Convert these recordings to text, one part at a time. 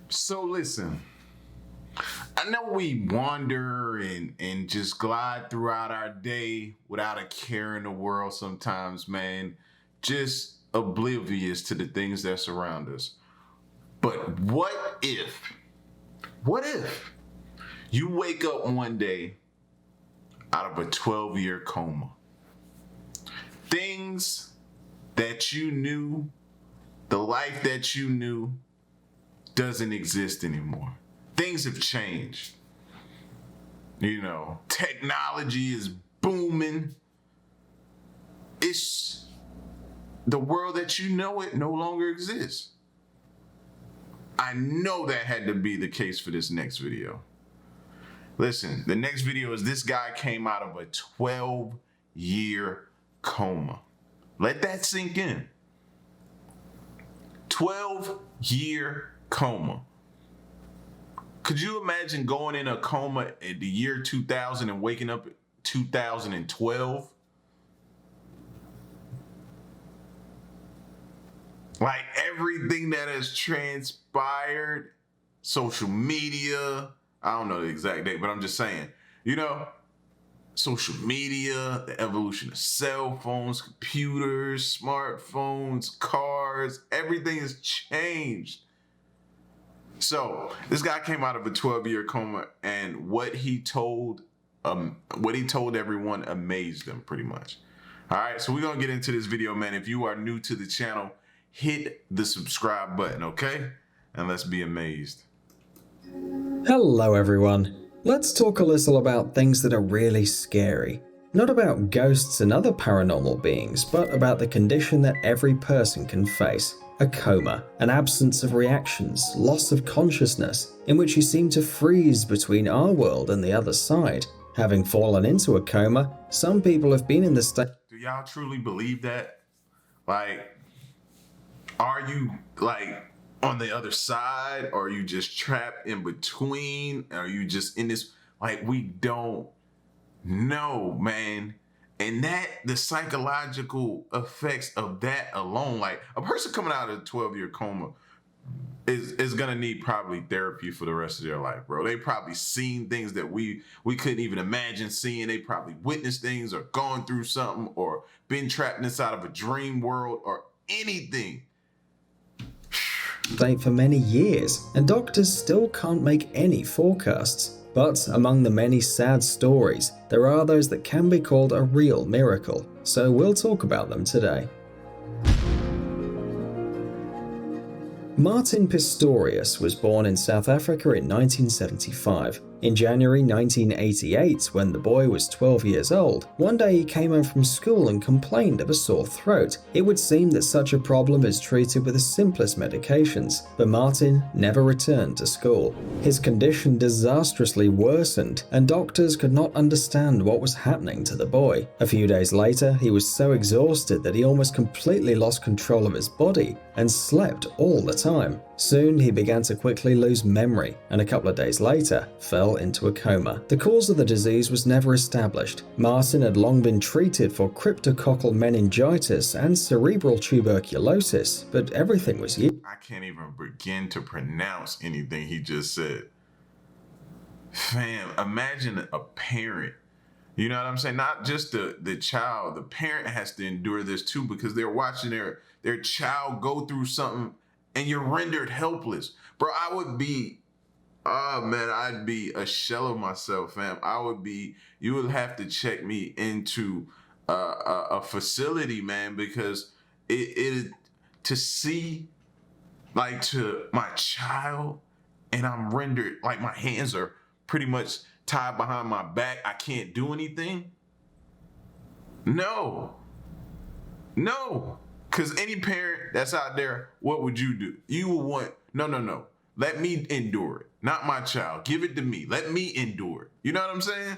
So listen, I know we wander and just glide throughout our day without a care in the world sometimes, man. Just oblivious to the things that surround us. But what if you wake up one day out of a 12-year coma? Things that you knew, the life that you knew, doesn't exist anymore. Things have changed. You know, technology is booming. It's the world that you know it no longer exists. I know that had to be the case for this next video. Listen, the next video is this guy came out of a 12-year coma. Let that sink in. 12-year coma. Could you imagine going in a coma in the year 2000 and waking up in 2012? Like everything that has transpired, social media, I don't know the exact date, but I'm just saying, social media, the evolution of cell phones, computers, smartphones, cars, everything has changed. So this guy came out of a 12-year coma, and what he told everyone amazed them pretty much. All right, so we're gonna get into this video, man. If you are new to the channel, hit the subscribe button, okay? And let's be amazed. Hello everyone. Let's talk a little about things that are really scary. Not about ghosts and other paranormal beings, but about the condition that every person can face. A coma, an absence of reactions, loss of consciousness, in which you seem to freeze between our world and the other side. Having fallen into a coma, some people have been in the state. Do y'all truly believe that? Like, are you on the other side, or are you just trapped in between? Are you just in this, we don't know, man. And the psychological effects of that alone, a person coming out of a 12-year coma is gonna need probably therapy for the rest of their life, bro. They probably seen things that we couldn't even imagine seeing. They probably witnessed things or gone through something or been trapped inside of a dream world or anything. For many years, and doctors still can't make any forecasts. But among the many sad stories, there are those that can be called a real miracle, so we'll talk about them today. Martin Pistorius was born in South Africa in 1975. In January 1988, when the boy was 12 years old, one day he came home from school and complained of a sore throat. It would seem that such a problem is treated with the simplest medications, but Martin never returned to school. His condition disastrously worsened, and doctors could not understand what was happening to the boy. A few days later, he was so exhausted that he almost completely lost control of his body and slept all the time. Soon, he began to quickly lose memory, and a couple of days later, fell into a coma. The cause of the disease was never established. Martin had long been treated for cryptococcal meningitis and cerebral tuberculosis, but everything was I can't even begin to pronounce anything he just said. Fam, imagine a parent. You know what I'm saying? Not just the child. The parent has to endure this too, because they're watching their child go through something and you're rendered helpless. Bro, I'd be a shell of myself, fam. You would have to check me into a facility, man, because to see to my child, and I'm rendered, my hands are pretty much tied behind my back. I can't do anything. No. Because any parent that's out there, what would you do? You would want, no. Let me endure it. Not my child. Give it to me. Let me endure it. You know what I'm saying?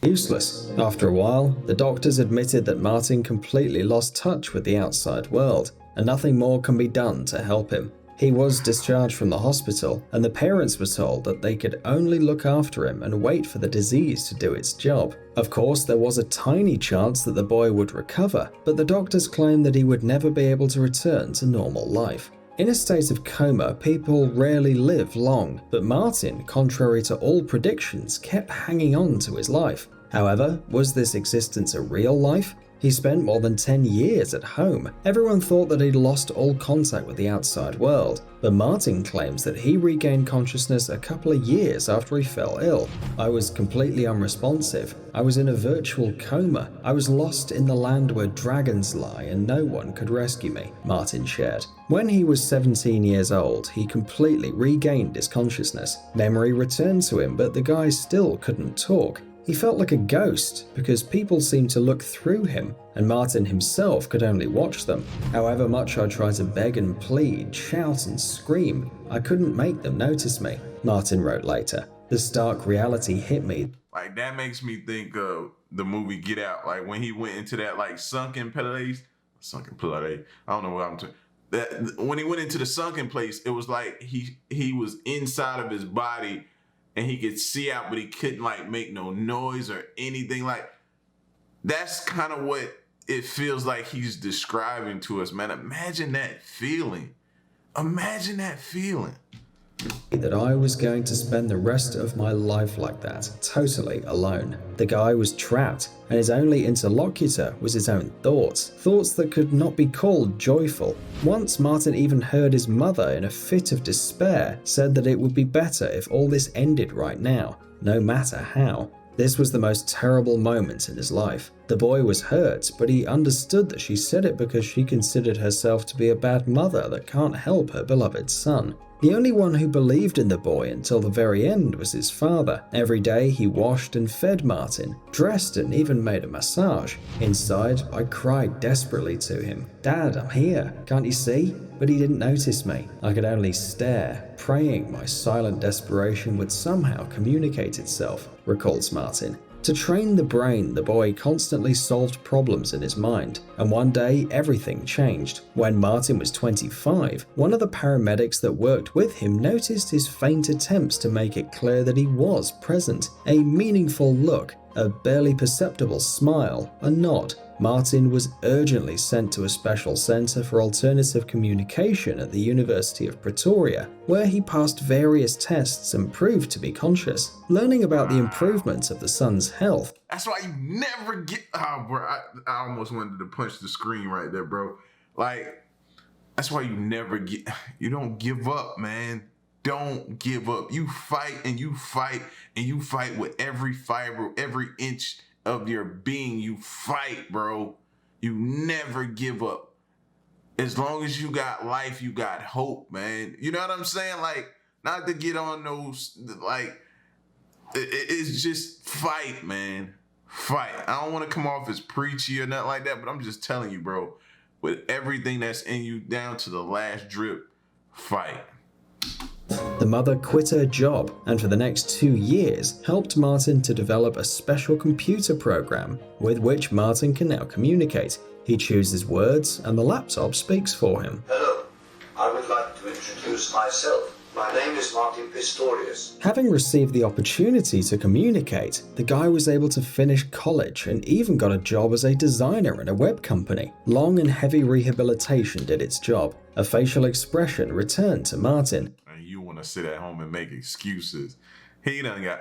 Useless. After a while, the doctors admitted that Martin completely lost touch with the outside world, and nothing more can be done to help him. He was discharged from the hospital, and the parents were told that they could only look after him and wait for the disease to do its job. Of course, there was a tiny chance that the boy would recover, but the doctors claimed that he would never be able to return to normal life. In a state of coma, people rarely live long, but Martin, contrary to all predictions, kept hanging on to his life. However, was this existence a real life? He spent more than 10 years at home. Everyone thought that he'd lost all contact with the outside world, but Martin claims that he regained consciousness a couple of years after he fell ill. "I was completely unresponsive. I was in a virtual coma. I was lost in the land where dragons lie and no one could rescue me," Martin shared. When he was 17 years old, he completely regained his consciousness. Memory returned to him, but the guy still couldn't talk. He felt like a ghost because people seemed to look through him, and Martin himself could only watch them. "However much I tried to beg and plead, shout and scream, I couldn't make them notice me," Martin wrote later. "The stark reality hit me." Like, that makes me think of the movie Get Out. Like, when he went into that, like, sunken place. I don't know what I'm talking. That when he went into the sunken place, it was like he was inside of his body and he could see out, but he couldn't like make no noise or anything. Like, that's kind of what it feels like he's describing to us, man. Imagine that feeling. Imagine that feeling. That I was going to spend the rest of my life like that, totally alone. The guy was trapped, and his only interlocutor was his own thoughts that could not be called joyful. Once Martin even heard his mother, in a fit of despair, said that it would be better if all this ended right now, no matter how. This was the most terrible moment in his life. The boy was hurt, but he understood that she said it because she considered herself to be a bad mother that can't help her beloved son. The only one who believed in the boy until the very end was his father. Every day he washed and fed Martin, dressed and even made a massage. Inside, I cried desperately to him. "Dad, I'm here. Can't you see?" But he didn't notice me. I could only stare, praying my silent desperation would somehow communicate itself, recalls Martin. To train the brain, the boy constantly solved problems in his mind, and one day everything changed. When Martin was 25, one of the paramedics that worked with him noticed his faint attempts to make it clear that he was present. A meaningful look, a barely perceptible smile, a nod. Martin was urgently sent to a special center for alternative communication at the University of Pretoria, where he passed various tests and proved to be conscious. Learning about the improvement of the son's health. That's why you never get... Oh, bro, I almost wanted to punch the screen right there, bro. Like, that's why you never get... You don't give up, man. Don't give up. You fight and you fight and you fight with every fiber, every inch of your being. You fight, bro. You never give up. As long as you got life, you got hope, man. You know what I'm saying? Like, not to get on those, like, it's just fight, man. Fight. I don't want to come off as preachy or nothing like that, but I'm just telling you, bro, with everything that's in you down to the last drip, fight. The mother quit her job and for the next 2 years helped Martin to develop a special computer program with which Martin can now communicate. He chooses words and the laptop speaks for him. Hello, I would like to introduce myself. My name is Martin Pistorius. Having received the opportunity to communicate, the guy was able to finish college and even got a job as a designer in a web company. Long and heavy rehabilitation did its job. A facial expression returned to Martin. You want to sit at home and make excuses. He done got...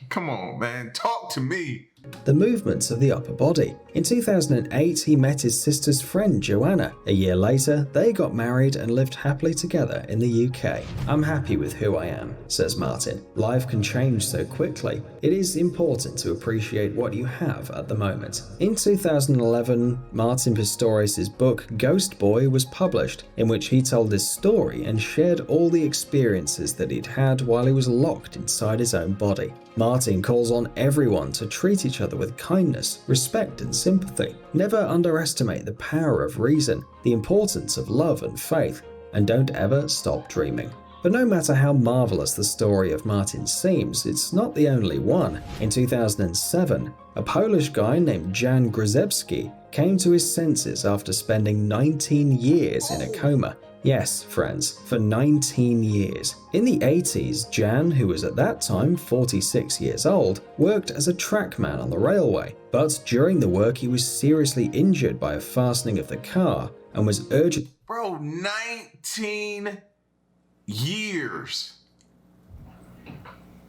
Come on, man. Talk to me. The movements of the upper body. In 2008, he met his sister's friend Joanna. A year later, they got married and lived happily together in the UK. "I'm happy with who I am," says Martin. "Life can change so quickly. It is important to appreciate what you have at the moment." In 2011, Martin Pistorius' book Ghost Boy was published, in which he told his story and shared all the experiences that he'd had while he was locked inside his own body. Martin calls on everyone to treat each other with kindness, respect and sympathy. Never underestimate the power of reason, the importance of love and faith, and don't ever stop dreaming. But no matter how marvelous the story of Martin seems, it's not the only one. In 2007, a Polish guy named Jan Grzebski came to his senses after spending 19 years in a coma. Yes, friends, for 19 years. In the 80s, Jan, who was at that time 46 years old, worked as a trackman on the railway. But during the work, he was seriously injured by a fastening of the car and was urgent. Bro, 19 years.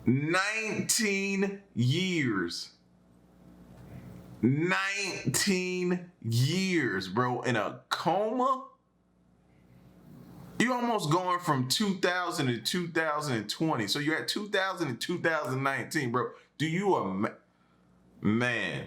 19 years. 19 years, bro, in a coma? You almost going from 2000 to 2020. So you're at 2000 and 2019, bro. Do you man?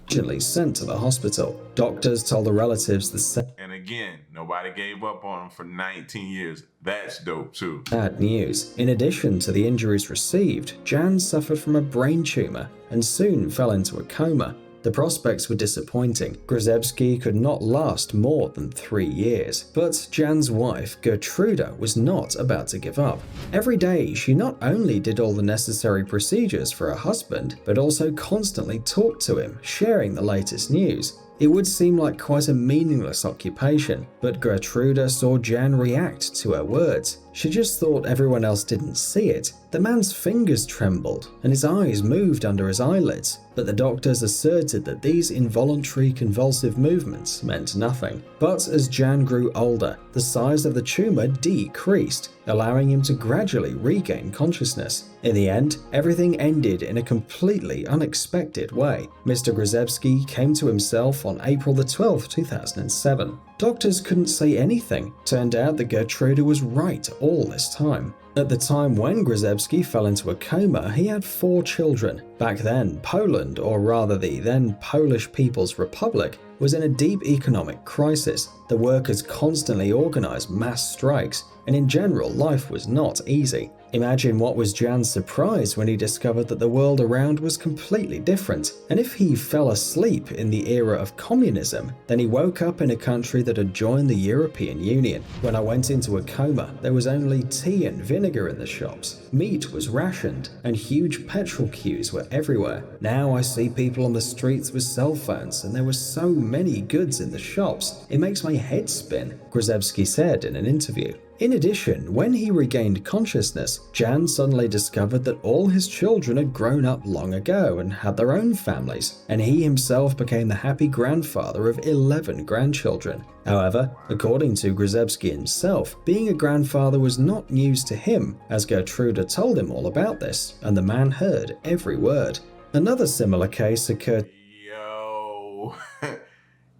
Originally sent to the hospital. Doctors told the relatives the same. And again, nobody gave up on him for 19 years. That's dope too. Bad news. In addition to the injuries received, Jan suffered from a brain tumor and soon fell into a coma. The prospects were disappointing. Grzebski could not last more than 3 years. But Jan's wife, Gertruda, was not about to give up. Every day, she not only did all the necessary procedures for her husband, but also constantly talked to him, sharing the latest news. It would seem like quite a meaningless occupation, but Gertruda saw Jan react to her words. She just thought everyone else didn't see it. The man's fingers trembled, and his eyes moved under his eyelids, but the doctors asserted that these involuntary convulsive movements meant nothing. But as Jan grew older, the size of the tumor decreased, allowing him to gradually regain consciousness. In the end, everything ended in a completely unexpected way. Mr. Grzebski came to himself on April the 12th, 2007. Doctors couldn't say anything. Turned out that Gertruda was right all this time. At the time when Grzebski fell into a coma, he had 4 children. Back then, Poland, or rather the then Polish People's Republic, was in a deep economic crisis. The workers constantly organized mass strikes, and in general, life was not easy. Imagine what was Jan's surprise when he discovered that the world around was completely different. And if he fell asleep in the era of communism, then he woke up in a country that had joined the European Union. When I went into a coma, there was only tea and vinegar in the shops. Meat was rationed, and huge petrol queues were everywhere. Now I see people on the streets with cell phones, and there were so many goods in the shops. It makes my head spin, Grzebski said in an interview. In addition, when he regained consciousness, Jan suddenly discovered that all his children had grown up long ago and had their own families, and he himself became the happy grandfather of 11 grandchildren. However, according to Grzebski himself, being a grandfather was not news to him, as Gertruda told him all about this, and the man heard every word. Another similar case occurred.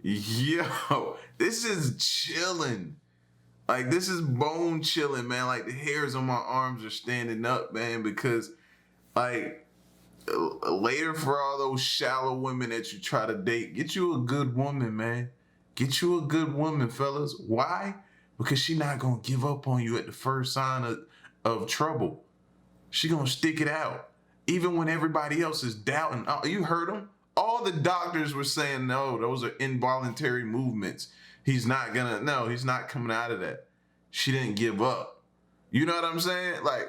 Yo, this is chilling. Like, this is bone chilling, man. Like, the hairs on my arms are standing up, man, because, like, later for all those shallow women that you try to date, get you a good woman, man. Get you a good woman, fellas. Why? Because she not going to give up on you at the first sign of trouble. She going to stick it out. Even when everybody else is doubting. Oh, you heard them? All the doctors were saying, no, those are involuntary movements. He's not coming out of that. She didn't give up. You know what I'm saying? Like,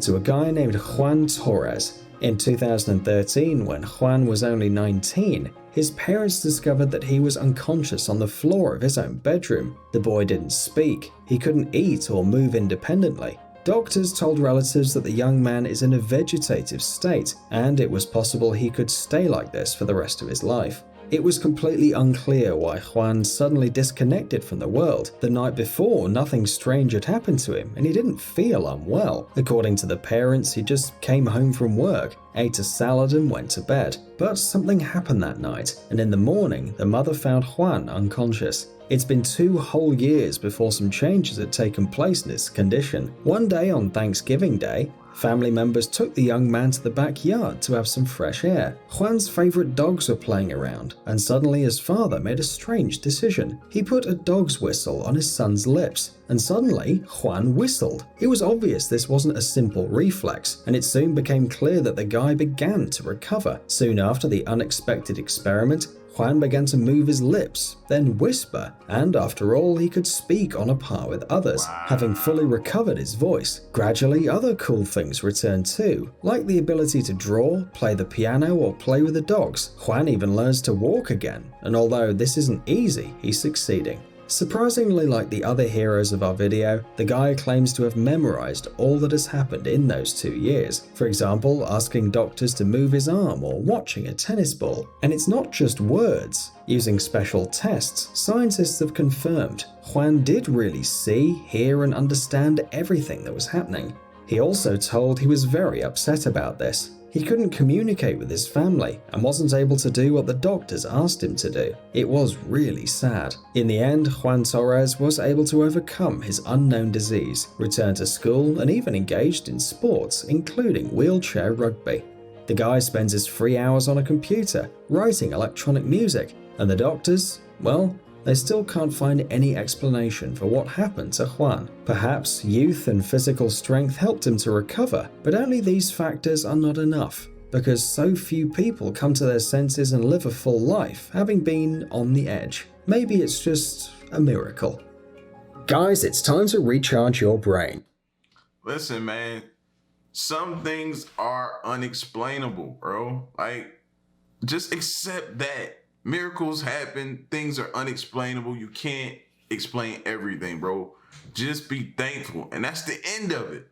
to a guy named Juan Torres. In 2013, when Juan was only 19, his parents discovered that he was unconscious on the floor of his own bedroom. The boy didn't speak. He couldn't eat or move independently. Doctors told relatives that the young man is in a vegetative state, and it was possible he could stay like this for the rest of his life. It was completely unclear why Juan suddenly disconnected from the world. The night before, nothing strange had happened to him, and he didn't feel unwell. According to the parents, he just came home from work, ate a salad and went to bed. But something happened that night, and in the morning, the mother found Juan unconscious. It's been 2 whole years before some changes had taken place in his condition. One day on Thanksgiving Day, family members took the young man to the backyard to have some fresh air. Juan's favorite dogs were playing around, and suddenly his father made a strange decision. He put a dog's whistle on his son's lips, and suddenly Juan whistled. It was obvious this wasn't a simple reflex, and it soon became clear that the guy began to recover. Soon after the unexpected experiment, Juan began to move his lips, then whisper, and after all, he could speak on a par with others, having fully recovered his voice. Gradually, other cool things returned too, like the ability to draw, play the piano, or play with the dogs. Juan even learns to walk again, and although this isn't easy, he's succeeding. Surprisingly, like the other heroes of our video, the guy claims to have memorized all that has happened in those 2 years. For example, asking doctors to move his arm or watching a tennis ball. And it's not just words. Using special tests, scientists have confirmed Juan did really see, hear, and understand everything that was happening. He also told he was very upset about this. He couldn't communicate with his family and wasn't able to do what the doctors asked him to do. It was really sad. In the end, Juan Torres was able to overcome his unknown disease, return to school, and even engaged in sports, including wheelchair rugby. The guy spends his free hours on a computer, writing electronic music, and the doctors, well, they still can't find any explanation for what happened to Juan. Perhaps youth and physical strength helped him to recover, but only these factors are not enough, because so few people come to their senses and live a full life, having been on the edge. Maybe it's just a miracle. Guys, it's time to recharge your brain. Listen, man, some things are unexplainable, bro. Like, just accept that. Miracles happen, things are unexplainable. You can't explain everything, bro. Just be thankful. And that's the end of it.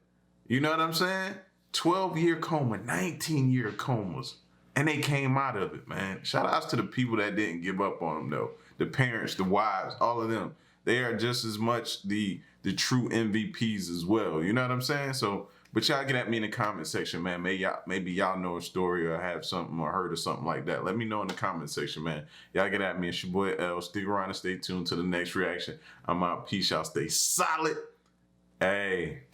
You know what I'm saying? 12-year coma, 19-year comas. And they came out of it, man. Shout outs to the people that didn't give up on them, though. The parents, the wives, all of them. They are just as much the true MVPs as well. You know what I'm saying? So, but y'all get at me in the comment section, man. Maybe y'all know a story or have something or heard of something like that. Let me know in the comment section, man. Y'all get at me. It's your boy L. Stick around and stay tuned to the next reaction. I'm out. Peace. Y'all stay solid. Hey.